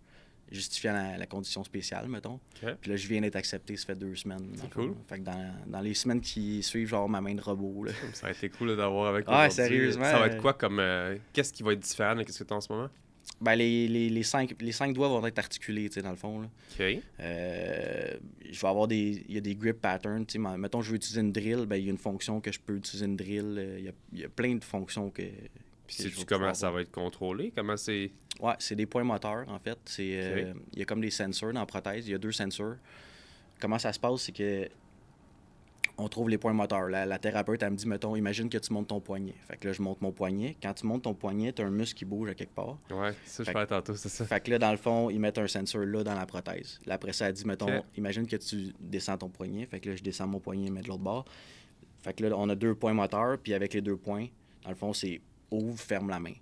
justifiant la condition spéciale, mettons. Ok. Puis là, je viens d'être accepté, ça fait 2 semaines. dans C'est le fond. cool. Fait que dans les semaines qui suivent, genre ma main de robot, là. Ça a été cool là, d'avoir avec Ouais, aujourd'hui. sérieusement, Ça va être quoi comme. Qu'est-ce qui va être différent de ce que tu as en ce moment? Ben, les 5 doigts vont être articulés, tu sais, dans le fond, là. OK. Je vais avoir il y a des grip patterns. Tu sais, mettons, je veux utiliser une drill, ben, il y a une fonction que je peux utiliser une drill. Il y a plein de fonctions que. Puis que je sais-tu vais comment pouvoir ça va être contrôlé? Comment c'est. Ouais, c'est des points moteurs, en fait. Ok. Il y a comme des sensors dans la prothèse. Il y a 2 sensors. Comment ça se passe, c'est que on trouve les points moteurs. La thérapeute, elle me dit, mettons, imagine que tu montes ton poignet. Fait que là, je monte mon poignet. Quand tu montes ton poignet, tu as un muscle qui bouge à quelque part. Ouais, ça, je Fait parlais tantôt, c'est ça. Fait que là, dans le fond, ils mettent un sensor là dans la prothèse. Là, après ça, elle dit, mettons, Ok. imagine que tu descends ton poignet. Fait que là, je descends mon poignet, mets de l'autre bord. Fait que là, on a 2 points moteurs, puis avec les 2 points, dans le fond, c'est ouvre, ferme la main.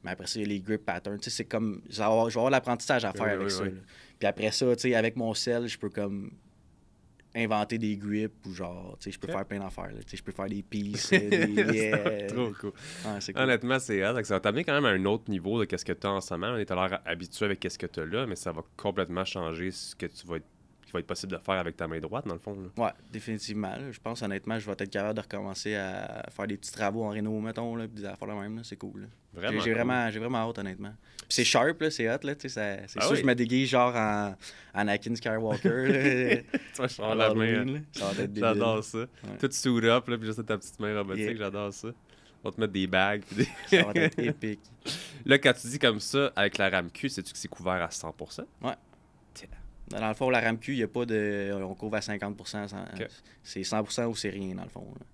Mais après ça, il y a les grip patterns. Tu sais, c'est comme. Je vais avoir l'apprentissage à faire Oui, avec oui, ça. oui. là. Puis après ça, tu sais, avec mon sel, je peux comme inventer des grips ou genre, tu sais, je peux Ok. faire plein d'affaires. là. Tu sais, je peux faire des pieces, des. Trop cool. Ouais, c'est cool. Honnêtement, c'est hot. Ça va t'amener quand même à un autre niveau de qu'est-ce que tu as en ce moment. On est à l'air habitué avec qu'est-ce que tu as là, mais ça va complètement changer ce que tu vas être, qui va être possible de faire avec ta main droite, dans le fond. Là. Ouais, définitivement. là. Je pense honnêtement, je vais être capable de recommencer à faire des petits travaux en réno, mettons, là, puis à faire le même. là. C'est cool. là. Vraiment. J'ai cool. vraiment hâte, honnêtement. Puis c'est sharp, là, c'est hot, là, tu sais, c'est Ah sûr, oui. je me déguise genre en Anakin Skywalker. Tu vas là, changer la main. Halloween, là. Ça va être débile. J'adore ça. Tout suit up, là, puis juste ta petite main robotique, Yeah. j'adore ça. On va te mettre des bagues. Puis Ça va être épique. Là, quand tu dis comme ça, avec la RAMQ, sais-tu que c'est couvert à 100%? Dans le fond, la RAMQ, il n'y a pas de. On couvre à 50%. Ok. C'est 100% ou c'est rien, dans le fond. là.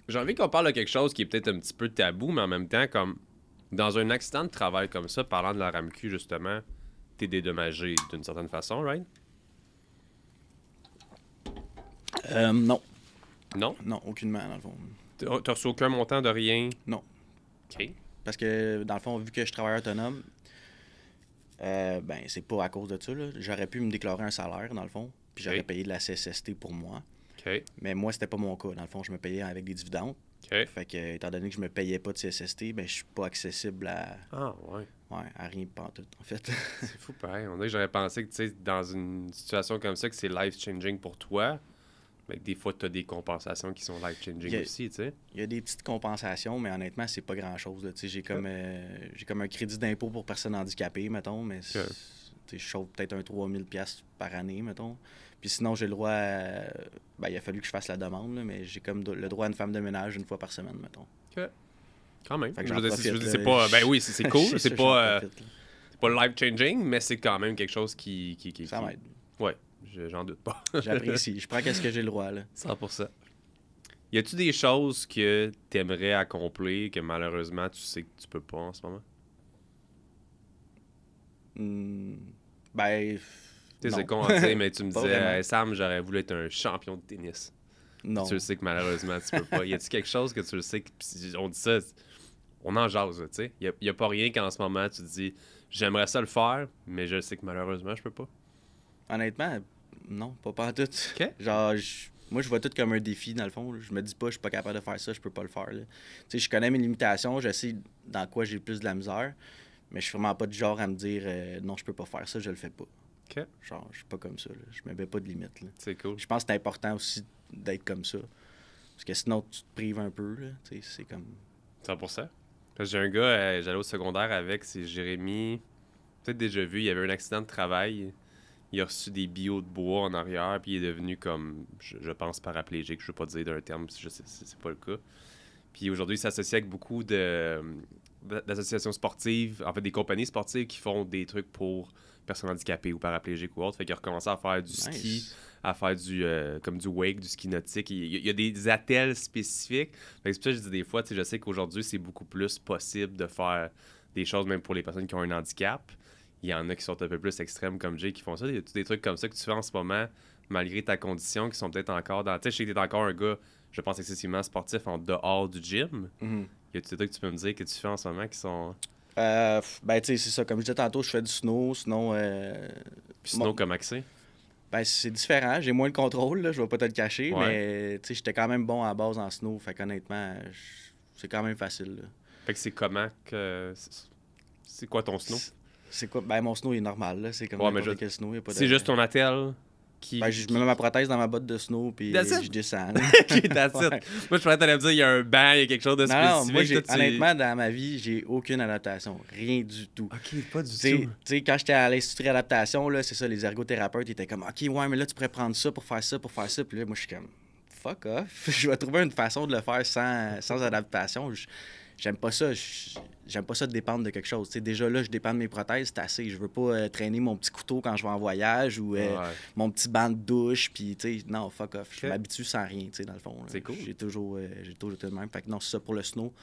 J'ai envie qu'on parle de quelque chose qui est peut-être un petit peu tabou, mais en même temps, comme dans un accident de travail comme ça, parlant de la RAMQ, justement, t'es dédommagé d'une certaine façon, right? Non. Non? Non, aucunement, dans le fond. T'as reçu aucun montant de rien? Non. OK. Parce que, dans le fond, vu que je travaille autonome, ben, c'est pas à cause de ça. là. J'aurais pu me déclarer un salaire, dans le fond, puis j'aurais Ok. payé de la CSST pour moi. OK. Mais moi, c'était pas mon cas. Dans le fond, je me payais avec des dividendes. OK. Fait que, étant donné que je me payais pas de CSST, ben, je suis pas accessible à, Ah, ouais. à rien pantoute, en fait. C'est fou, pareil. On dirait que j'aurais pensé que, tu sais, dans une situation comme ça, que c'est life-changing pour toi, mais que des fois, t'as des compensations qui sont life-changing Yeah. aussi, tu sais. Il y a des petites compensations, mais honnêtement, c'est pas grand-chose. là. Tu sais, j'ai comme un crédit d'impôt pour personnes handicapées, mettons, mais tu sais, je sauve peut-être un 3000$ par année, mettons. Puis sinon, j'ai le droit à... Ben, il a fallu que je fasse la demande, là, mais j'ai comme le droit à une femme de ménage une fois par semaine, mettons. Quand même. Fait que Je j'en veux dire, profite, c'est là. pas... Ben oui, c'est cool. C'est C'est sûr, pas, j'en profite, là. c'est pas life-changing, mais c'est quand même quelque chose qui Ça m'aide. Ouais, j'en doute pas. J'apprécie. Je prends qu'est-ce que j'ai le droit, là. 100%. Y a-tu des choses que t'aimerais accomplir que malheureusement tu sais que tu peux pas en ce moment? Ben... Tu sais, non. c'est con à dire, mais tu me Pas disais, vraiment. Hey, Sam, j'aurais voulu être un champion de tennis. Non. Tu le sais que malheureusement tu peux pas. Y a-tu quelque chose que tu le sais que pis on dit ça, on en jase, tu sais. Y a pas rien qu'en ce moment tu te dis, j'aimerais ça le faire, mais je sais que malheureusement je peux pas. Honnêtement, non, pas tout. Ok. Genre, moi, je vois tout comme un défi, dans le fond. là. Je me dis pas, je suis pas capable de faire ça, je peux pas le faire. là. Tu sais, je connais mes limitations, je sais dans quoi j'ai le plus de la misère, mais je suis vraiment pas du genre à me dire non, je peux pas faire ça, je le fais pas. Ok. Genre, je suis pas comme ça. là. Je me mets pas de limite. là. C'est cool. Je pense que c'est important aussi d'être comme ça. Parce que sinon, tu te prives un peu. Là. Tu sais, c'est comme. 100%. Parce que j'ai un gars, j'allais au secondaire avec, c'est Jérémy. Peut-être déjà vu, il y avait un accident de travail. Il a reçu des billots de bois en arrière, puis il est devenu comme, je pense, paraplégique. Je ne veux pas dire d'un terme, je sais, c'est pas le cas. Puis aujourd'hui, il s'associe avec beaucoup d'associations sportives, en fait, des compagnies sportives qui font des trucs pour personnes handicapées ou paraplégiques ou autres. Fait qu'il a recommencé à faire du ski, Nice. à faire comme du wake, du ski nautique. Il y a des attelles spécifiques. Fait que c'est pour ça que je dis des fois, tu sais, je sais qu'aujourd'hui, c'est beaucoup plus possible de faire des choses même pour les personnes qui ont un handicap. Il y en a qui sont un peu plus extrêmes comme Jay qui font ça. Il y a des trucs comme ça que tu fais en ce moment, malgré ta condition, qui sont peut-être encore dans... Tu sais, je sais que t'es encore un gars, je pense, excessivement sportif en dehors du gym. Mhm. Y a-tu des trucs que tu peux me dire que tu fais en ce moment qui sont... Ben, tu sais, c'est ça. Comme je disais tantôt, je fais du snow. Sinon, Puis sinon, Bon. comme accès? Ben, c'est différent. J'ai moins le contrôle, là, je vais pas te le cacher, Ouais. mais j'étais quand même bon à la base en snow. Fait qu'honnêtement, c'est quand même facile. Là. Fait que c'est comment que. C'est quoi ton snow? C'est quoi? Ben, mon snow est normal. Là. C'est comme Ouais, mais n'importe quel snow. Y a pas C'est juste ton attel qui. Ben, je mets ma prothèse dans ma botte de snow, puis That's it? je descends. Là. Ok, that's it. Ouais. Moi, je pourrais t'aller me dire, il y a un banc, il y a quelque chose de Non, spécifique. moi, toi, honnêtement, dans ma vie, j'ai aucune adaptation. Rien du tout. Ok, pas du Tu tout. sais, quand j'étais à l'Institut d'adaptation, là, c'est ça, les ergothérapeutes ils étaient comme, OK, ouais, mais là, tu pourrais prendre ça pour faire ça, pour faire ça. Puis là, moi, je suis comme, fuck off. Je vais trouver une façon de le faire sans adaptation. J'aime pas ça. J'aime pas ça de dépendre de quelque chose. Tu sais, déjà là, je dépends de mes prothèses, c'est assez. Je veux pas traîner mon petit couteau quand je vais en voyage ou Ouais. mon petit banc de douche. Puis, tu sais, non, fuck off. Je Ok. m'habitue sans rien, tu sais, dans le fond. là. C'est cool. J'ai toujours été de même. Fait que non, c'est ça pour le snow.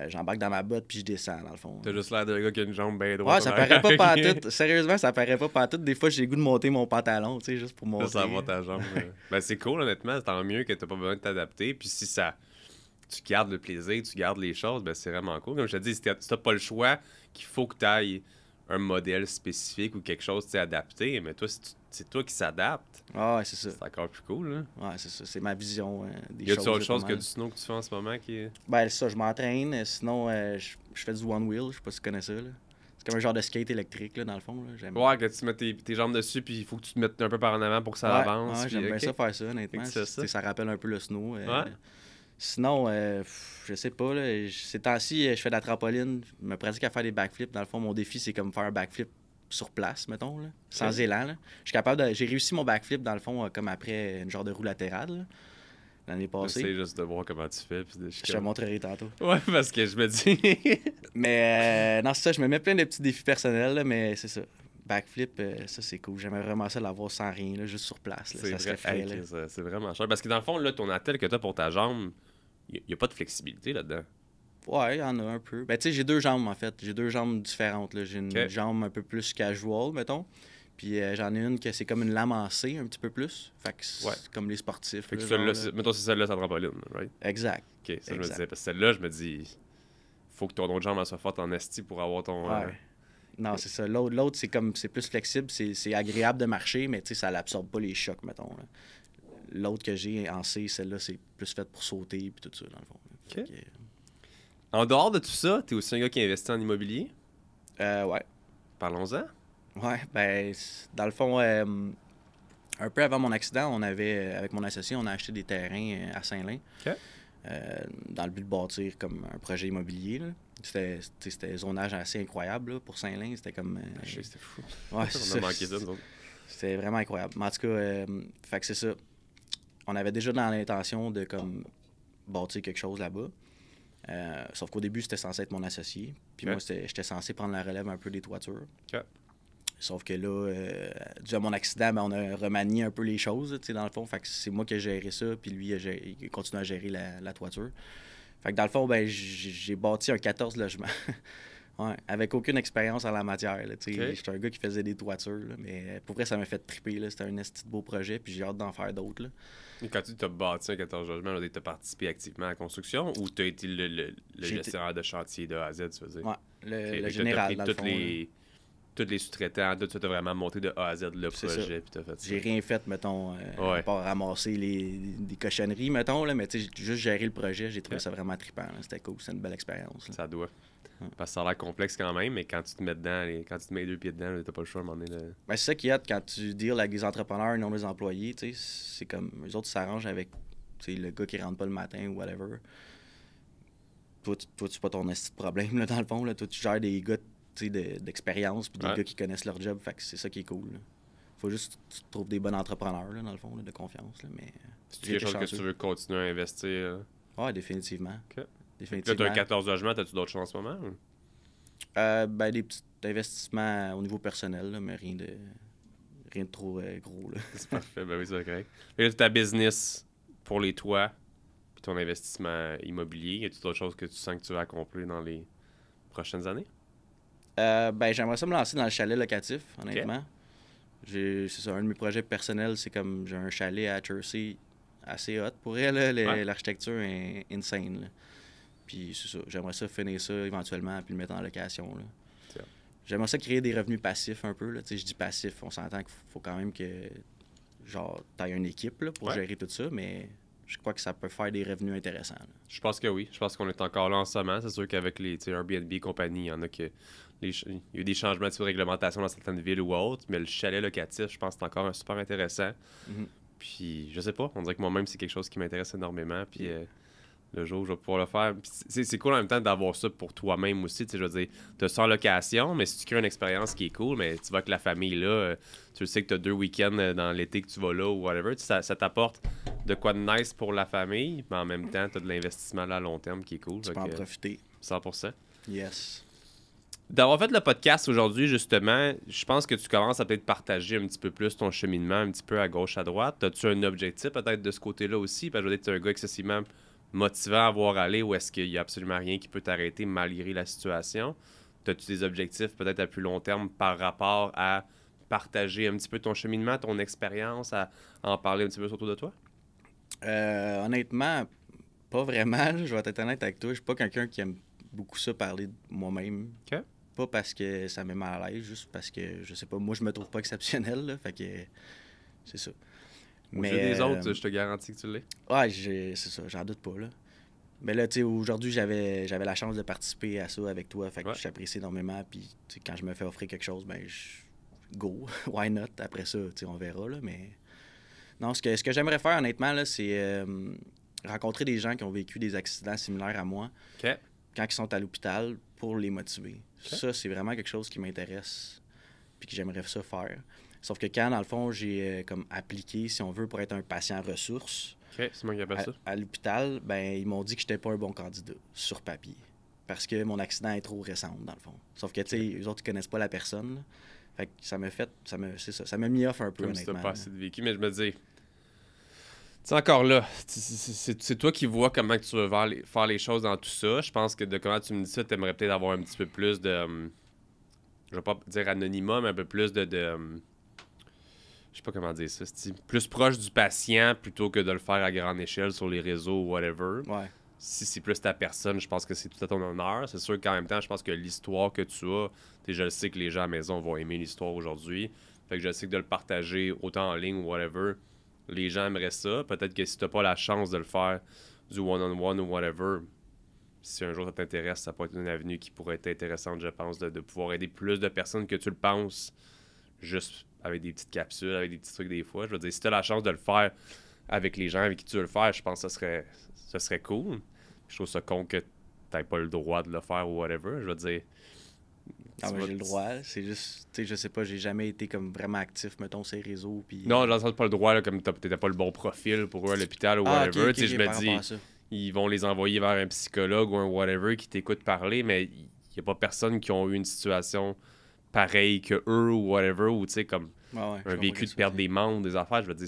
J'embarque dans ma botte puis je descends, dans le fond. T'as juste l'air d'un gars qui a une jambe bien droite. Ouais, ça paraît pas pantoute. Sérieusement, ça paraît pas pantoute. Des fois, j'ai le goût de monter mon pantalon, tu sais, juste pour monter. Ça va ta jambe. Ben, c'est cool, honnêtement. Tant mieux que t'as pas besoin de t'adapter. Puis si ça. Tu gardes le plaisir, tu gardes les choses, ben c'est vraiment cool. Comme je te dis, si t'as pas le choix, qu'il faut que tu ailles un modèle spécifique ou quelque chose adapté, mais toi, c'est toi qui s'adapte. Ah ouais, c'est ça. C'est encore plus cool, là. Ouais, c'est ça. C'est ma vision des Y choses. a-tu autre là, chose pas que mal. du snow que tu fais en ce moment qui est. Ben, ça, je m'entraîne. Sinon, je fais du one wheel. Je sais pas si tu connais ça, là. C'est comme un genre de skate électrique, là, dans le fond. Là. J'aime Ouais, que tu mets tes jambes dessus, puis il faut que tu te mettes un peu par en avant pour que ça Ouais, avance. ouais, puis, j'aime bien ok. ça faire ça, honnêtement. Fait que c'est ça. Ça rappelle un peu le snow. Ouais. Sinon, je sais pas, là, ces temps-ci, je fais de la trampoline, je me pratique à faire des backflips. Dans le fond, mon défi, c'est comme faire un backflip sur place, mettons, là, sans élan. Là. Je suis capable de... J'ai réussi mon backflip, dans le fond, comme après une genre de roue latérale, là, l'année passée. J'essaie juste de voir comment tu fais. Puis Je te montrerai tantôt. Ouais, parce que je me dis. Mais non, c'est ça, je me mets plein de petits défis personnels, là, mais c'est ça. Backflip, ça, c'est cool. J'aimerais vraiment ça l'avoir sans rien, là, juste sur place. Là, ça serait frais, là. C'est vraiment cher. Parce que dans le fond, là, ton attel que tu as pour ta jambe, il n'y a pas de flexibilité là-dedans. Ouais, il y en a un peu. Ben, tu sais, j'ai deux jambes, en fait. J'ai deux jambes différentes. Là. J'ai une Ok. jambe un peu plus casual, mettons. Puis j'en ai une que c'est comme une lame en C, un petit peu plus. Fait que c'est Ouais. comme les sportifs. Fait que là, celle-là, genre, là. mettons, c'est celle-là, c'est la trampoline, right? Exact. Ok, ça je me Exact. disais. Parce que celle-là, je me dis, faut que ton autre jambe elle soit forte en esti pour avoir ton. Ouais. Non, c'est ça. L'autre, c'est comme c'est plus flexible, c'est agréable de marcher, mais tu sais, ça l'absorbe pas les chocs, mettons. Là. L'autre que j'ai en C, celle-là, c'est plus faite pour sauter et tout ça, dans le fond. Fait Ok. que, En dehors de tout ça, t'es aussi un gars qui investit en immobilier. ouais. Parlons-en. Ouais, ben, dans le fond, un peu avant mon accident, on avait, avec mon associé, on a acheté des terrains à Saint-Lin. Ok. Dans le but de bâtir comme un projet immobilier. Là. C'était un zonage assez incroyable là, pour Saint-Lin. C'était comme. Je sais, c'était fou. Ouais, c'est On a ça. manqué ça, nous autres. C'était vraiment incroyable. Mais en tout cas, fait que c'est ça. On avait déjà dans l'intention de comme bâtir quelque chose là-bas. Sauf qu'au début, c'était censé être mon associé. Puis Ok. moi, j'étais censé prendre la relève un peu des toitures. Ok. Sauf que là, dû à mon accident, ben, on a remanié un peu les choses, tu sais, dans le fond. Fait que c'est moi qui ai géré ça, puis lui, il continue à gérer la toiture. Fait que dans le fond, ben, j'ai bâti un 14 logements. Ouais, avec aucune expérience en la matière. Là, tu sais. Ok. J'étais un gars qui faisait des toitures, là, mais pour vrai, ça m'a fait triper. Là. C'était un esti de beau projet, puis j'ai hâte d'en faire d'autres. Là. Et quand tu t'as bâti un 14 logements, tu as participé activement à la construction ou tu as été le J'ai gestionnaire de chantier de A à Z, tu veux dire? Ouais, Ok, le fait que t'as général, pris dans le toutes fond. les, tous les sous-traitants, tout ça, t'as vraiment monté de A à Z le C'est projet, puis t'as fait ça. J'ai rien fait, mettons, Ouais. à part ramasser des cochonneries, mettons, là, mais tu sais, j'ai juste géré le projet. J'ai trouvé Ok. ça vraiment trippant. Là. C'était cool, c'est une belle expérience. Là. Ça doit. Ouais. Parce que ça a l'air complexe quand même, mais quand tu te mets dedans, quand tu te mets les deux pieds dedans, là, t'as pas le choix à un moment donné. Ben, c'est ça qui est hot quand tu deals avec des entrepreneurs et non des employés. Tu sais, c'est comme eux autres s'arrangent avec tu sais, le gars qui rentre pas le matin ou whatever. Toi, c'est pas ton esti de problème là, dans le fond. Là. Toi, tu gères des gars tu sais, d'expérience puis des Ouais. gars qui connaissent leur job. Fait que c'est ça qui est cool. Là. Faut juste que tu trouves des bons entrepreneurs, là, dans le fond, là, de confiance. Là, mais C'est j'ai quelque été chose que chanceux. tu veux continuer à investir. Ouais, définitivement. Ok. Là, Définitivement. t'as un 14 logements, t'as-tu d'autres choses en ce moment? ou? Ben, des petits investissements au niveau personnel, là, mais rien de trop gros. Là. C'est parfait, ben oui, c'est correct. Et là, ta business pour les toits, puis ton investissement immobilier, y a-tu d'autres choses que tu sens que tu vas accomplir dans les prochaines années? Ben, j'aimerais ça me lancer dans le chalet locatif, honnêtement. C'est ça, un de mes projets personnels, c'est comme j'ai un chalet à Jersey assez hot pour elle. Ouais. L'architecture est insane. Là. Puis c'est ça, j'aimerais ça finir ça éventuellement puis le mettre en location. Là. Tiens. J'aimerais ça créer des revenus passifs un peu. Là. Tu sais, je dis passif, on s'entend qu'il faut quand même que genre, t'as une équipe là, pour Ouais. gérer tout ça, mais je crois que ça peut faire des revenus intéressants. Là. Je pense que oui. Je pense qu'on est encore là en ce moment. C'est sûr qu'avec les Airbnb et compagnie, il y en a que. Il y a eu des changements de réglementation dans certaines villes ou autres, mais le chalet locatif, je pense que c'est encore un super intéressant. Mhm. Puis, je sais pas, on dirait que moi-même, c'est quelque chose qui m'intéresse énormément. Puis, le jour où je vais pouvoir le faire. Puis c'est cool en même temps d'avoir ça pour toi-même aussi. Tu sais, je veux dire, tu as ça en location, mais si tu crées une expérience qui est cool, mais tu vas avec la famille là, tu le sais que tu as 2 week-ends dans l'été que tu vas là ou whatever. Tu sais, ça t'apporte de quoi de nice pour la famille, mais en même temps, tu as de l'investissement là à long terme qui est cool. Tu Fait peux en que, profiter. 100%. Yes. D'avoir fait le podcast aujourd'hui, justement, je pense que tu commences à peut-être partager un petit peu plus ton cheminement, un petit peu à gauche, à droite. As-tu un objectif peut-être de ce côté-là aussi? Parce que je veux dire, tu es un gars excessivement motivant à voir aller ou est-ce qu'il n'y a absolument rien qui peut t'arrêter malgré la situation? As-tu des objectifs peut-être à plus long terme par rapport à partager un petit peu ton cheminement, ton expérience, à en parler un petit peu autour de toi? Honnêtement, pas vraiment. Là, je vais être honnête avec toi. Je suis pas quelqu'un qui aime beaucoup ça parler de moi-même. OK. Pas parce que ça met mal à l'aise, juste parce que, je sais pas, moi, je me trouve pas exceptionnel. Là, fait que c'est ça. Au jeu des autres, je te garantis que tu l'es. Ouais, c'est ça, j'en doute pas, là. Mais là, tu sais, aujourd'hui, j'avais la chance de participer à ça avec toi, fait que Ouais. j'apprécie énormément, puis tu sais, quand je me fais offrir quelque chose, ben, go, why not? Après ça, tu sais, on verra, là, mais... Non, ce que j'aimerais faire, honnêtement, là, c'est rencontrer des gens qui ont vécu des accidents similaires à moi OK. quand ils sont à l'hôpital pour les motiver. Ça, c'est vraiment quelque chose qui m'intéresse, puis que j'aimerais ça faire. Sauf que quand, dans le fond, j'ai comme appliqué, si on veut, pour être un patient ressources OK, c'est moi qui appelle ça. à l'hôpital, ben ils m'ont dit que j'étais pas un bon candidat sur papier. Parce que mon accident est trop récent, dans le fond. Sauf que, tu sais, eux autres, ils connaissent pas la personne. Là. Fait que ça m'a mis off un peu, Comme si t'as honnêtement. pas assez de vécu, mais je me dis... C'est encore là, c'est toi qui vois comment que tu veux faire les choses dans tout ça. Je pense que de comment tu me dis ça, tu aimerais peut-être avoir un petit peu plus de... je vais pas dire anonymat, mais un peu plus de je sais pas comment dire ça. Plus proche du patient plutôt que de le faire à grande échelle sur les réseaux ou whatever. Ouais. Si c'est plus ta personne, je pense que c'est tout à ton honneur. C'est sûr qu'en même temps, je pense que l'histoire que tu as, je le sais que les gens à la maison vont aimer l'histoire aujourd'hui. Fait que je sais que de le partager autant en ligne ou whatever, les gens aimeraient ça. Peut-être que si t'as pas la chance de le faire du one-on-one ou whatever, si un jour ça t'intéresse, ça peut être une avenue qui pourrait être intéressante, je pense, de pouvoir aider plus de personnes que tu le penses, juste avec des petites capsules, avec des petits trucs des fois. Je veux dire, si t'as la chance de le faire avec les gens avec qui tu veux le faire, je pense que ça serait cool. Je trouve ça con que t'aies pas le droit de le faire ou whatever. Je veux dire... Ah, j'ai le droit. C'est juste, tu sais, je sais pas, j'ai jamais été comme vraiment actif, mettons, sur les réseaux. Puis... Non, dans le sens pas le droit, là, comme t'étais pas le bon profil pour eux à l'hôpital ou whatever. Ok, Tu sais, je me par dis, rapport à ça. ils vont les envoyer vers un psychologue ou un whatever qui t'écoute parler, mais il y a pas personne qui ont eu une situation pareille que eux ou whatever, ou tu sais, comme Ouais, un vécu de perdre des membres, des affaires. Je veux dire,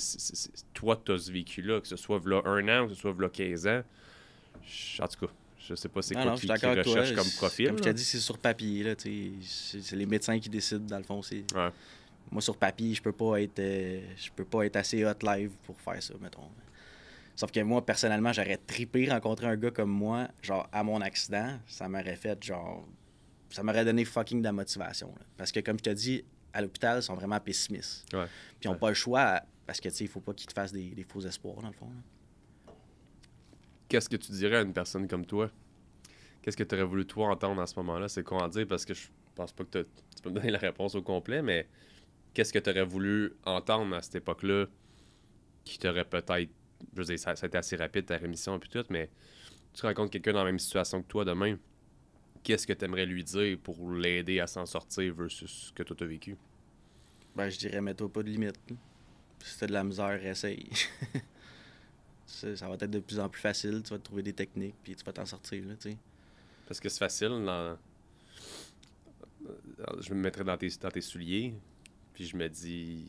toi, t'as ce vécu-là, que ce soit v'là 1 an ou que ce soit v'là 15 ans. En tout cas, je sais pas c'est quoi qu'ils recherchent comme profil. Comme je t'ai dit, c'est sur papier. Là, c'est les médecins qui décident, dans le fond. Ouais. Moi, sur papier, je peux pas être assez hot live pour faire ça, mettons. Sauf que moi, personnellement, j'aurais trippé rencontrer un gars comme moi, genre, à mon accident. Ça m'aurait fait, genre... Ça m'aurait donné fucking de la motivation. Là. Parce que, comme je te dis, à l'hôpital, ils sont vraiment pessimistes. Ouais. Puis ils n'ont pas le choix, parce que, tu sais, il faut pas qu'ils te fassent des faux espoirs, dans le fond. Là. Qu'est-ce que tu dirais à une personne comme toi? Qu'est-ce que tu aurais voulu, toi, entendre à ce moment-là? C'est quoi en dire? Parce que je pense pas que tu peux me donner la réponse au complet, mais qu'est-ce que tu aurais voulu entendre à cette époque-là qui t'aurait peut-être... Je veux dire, ça a été assez rapide, ta rémission et puis tout, mais tu rencontres quelqu'un dans la même situation que toi demain, qu'est-ce que tu aimerais lui dire pour l'aider à s'en sortir versus ce que toi t'as vécu? Ben, je dirais, mets-toi pas de limite. Là. Si t'as de la misère, essaye. Ça va être de plus en plus facile. Tu vas te trouver des techniques, puis tu vas t'en sortir, là, tu sais. Parce que c'est facile. Je me mettrais dans tes souliers. Puis je me dis,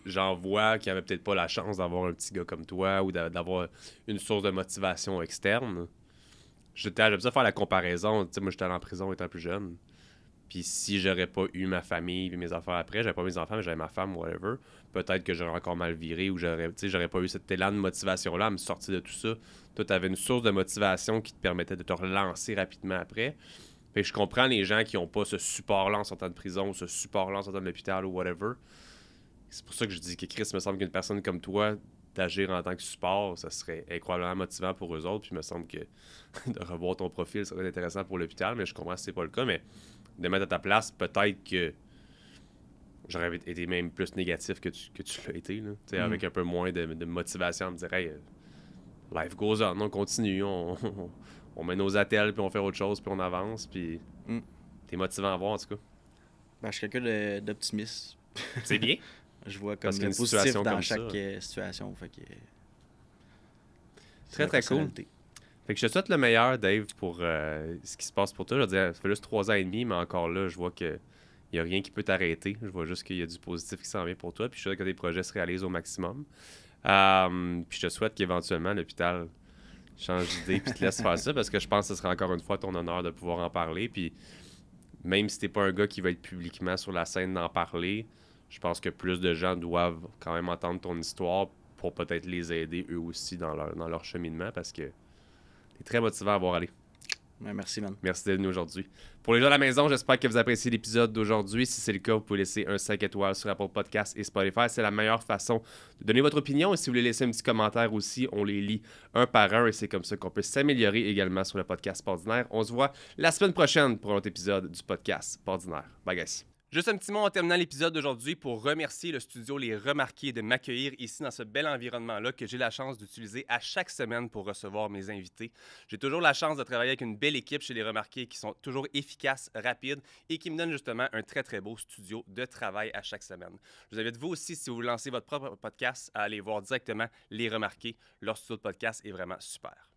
j'en vois qui avait peut-être pas la chance d'avoir un petit gars comme toi ou d'avoir une source de motivation externe. J'aime ça faire la comparaison. Tu sais, moi, j'étais allé en prison étant plus jeune. Puis si j'aurais pas eu ma famille et mes affaires après, j'avais pas mes enfants, mais j'avais ma femme, whatever, peut-être que j'aurais encore mal viré ou j'aurais pas eu cet élan de motivation-là à me sortir de tout ça. Toi, t'avais une source de motivation qui te permettait de te relancer rapidement après. Fait que je comprends les gens qui ont pas ce support-là en sortant de prison ou ce support-là en sortant de l'hôpital ou whatever. C'est pour ça que je dis que Chris, me semble qu'une personne comme toi, d'agir en tant que support, ça serait incroyablement motivant pour eux autres. Puis il me semble que de revoir ton profil, ça serait intéressant pour l'hôpital, mais je comprends que c'est pas le cas. Mais de mettre à ta place, peut-être que j'aurais été même plus négatif que tu l'as été. Là. Avec un peu moins de motivation, on me dirait, hey, life goes on, on continue, on met nos attelles, puis on fait autre chose, puis on avance. Puis t'es motivant à voir, en tout cas. Ben, je suis quelqu'un d'optimiste. C'est bien. Je vois comme le positif dans chaque situation. Fait que, très, très cool. Fait que je te souhaite le meilleur, Dave, pour ce qui se passe pour toi. Je veux dire, ça fait juste 3 ans et demi, mais encore là, je vois qu'il n'y a rien qui peut t'arrêter. Je vois juste qu'il y a du positif qui s'en vient pour toi. Puis je suis sûr que tes projets se réalisent au maximum. Puis je te souhaite qu'éventuellement, l'hôpital change d'idée puis te laisse faire ça, parce que je pense que ce sera encore une fois ton honneur de pouvoir en parler. Puis même si t'es pas un gars qui va être publiquement sur la scène d'en parler, je pense que plus de gens doivent quand même entendre ton histoire pour peut-être les aider eux aussi dans leur cheminement, parce que t'es très motivant à voir aller. Ouais, merci, man. Merci d'être venu aujourd'hui. Pour les gens à la maison, j'espère que vous appréciez l'épisode d'aujourd'hui. Si c'est le cas, vous pouvez laisser un 5 étoiles sur Apple Podcasts et Spotify. C'est la meilleure façon de donner votre opinion. Et si vous voulez laisser un petit commentaire aussi, on les lit un par un. Et c'est comme ça qu'on peut s'améliorer également sur le podcast Ordinaire. On se voit la semaine prochaine pour un autre épisode du podcast Ordinaire. Bye, guys. Juste un petit mot en terminant l'épisode d'aujourd'hui pour remercier le studio Les Remarqués de m'accueillir ici dans ce bel environnement-là que j'ai la chance d'utiliser à chaque semaine pour recevoir mes invités. J'ai toujours la chance de travailler avec une belle équipe chez Les Remarqués qui sont toujours efficaces, rapides et qui me donnent justement un très, très beau studio de travail à chaque semaine. Je vous invite vous aussi, si vous lancez votre propre podcast, à aller voir directement Les Remarqués. Leur studio de podcast est vraiment super.